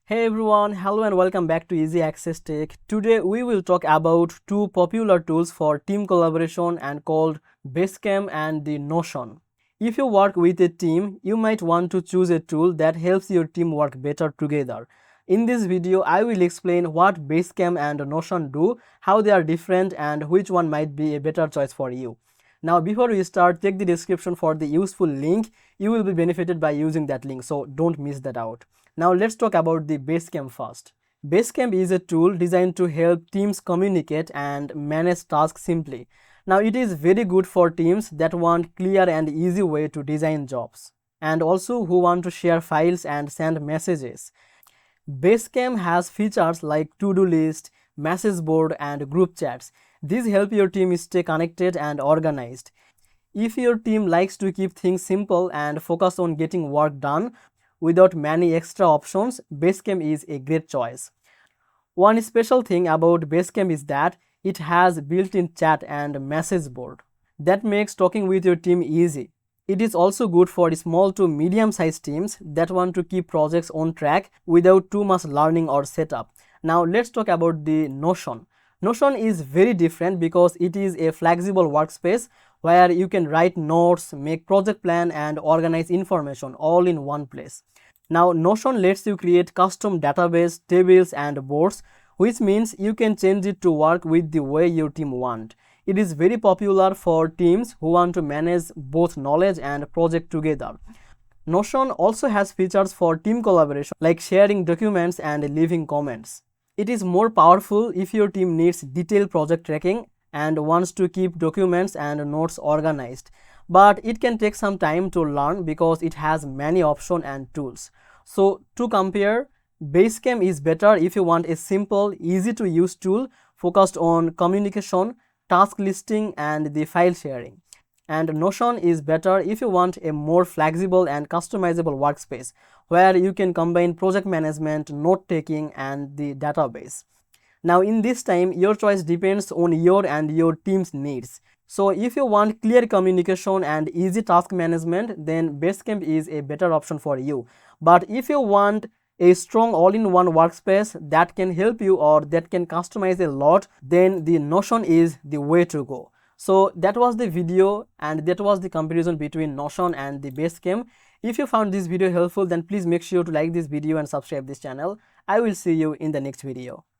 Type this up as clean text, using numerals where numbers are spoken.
Hey everyone, hello and welcome back to Easy Access Tech. Today we will talk about two popular tools for team collaboration and called Basecamp and the Notion. If you work with a team, you might want to choose a tool that helps your team work better together. In this video, I will explain what Basecamp and Notion do, how they are different and which one might be a better choice for you. Now before we start, check the description for the useful link. You will be benefited by using that link, so don't miss that out. Now let's talk about the Basecamp first. Basecamp is a tool designed to help teams communicate and manage tasks simply. Now it is very good for teams that want clear and easy way to design jobs and also who want to share files and send messages. Basecamp has features like to-do list, message board and group chats. These help your team stay connected and organized. If your team likes to keep things simple and focus on getting work done without many extra options, Basecamp is a great choice. One special thing about Basecamp is that it has built-in chat and message board. That makes talking with your team easy. It is also good for small to medium-sized teams that want to keep projects on track without too much learning or setup. Now let's talk about the Notion. Notion is very different because it is a flexible workspace where you can write notes, make project plan and organize information all in one place. Now Notion lets you create custom database, tables and boards, which means you can change it to work with the way your team want. It is very popular for teams who want to manage both knowledge and project together. Notion also has features for team collaboration like sharing documents and leaving comments. It is more powerful if your team needs detailed project tracking and wants to keep documents and notes organized. But it can take some time to learn because it has many options and tools. So to compare, Basecamp is better if you want a simple, easy to use tool focused on communication, task listing and the file sharing. And Notion is better if you want a more flexible and customizable workspace where you can combine project management, note taking and the database. Now in this time, your choice depends on your and your team's needs. So if you want clear communication and easy task management, then Basecamp is a better option for you. But if you want a strong all-in-one workspace that can help you or that can customize a lot, then the Notion is the way to go. So that was the video and that was the comparison between Notion and the Basecamp. If you found this video helpful, then please make sure to like this video and subscribe this channel. I will see you in the next video.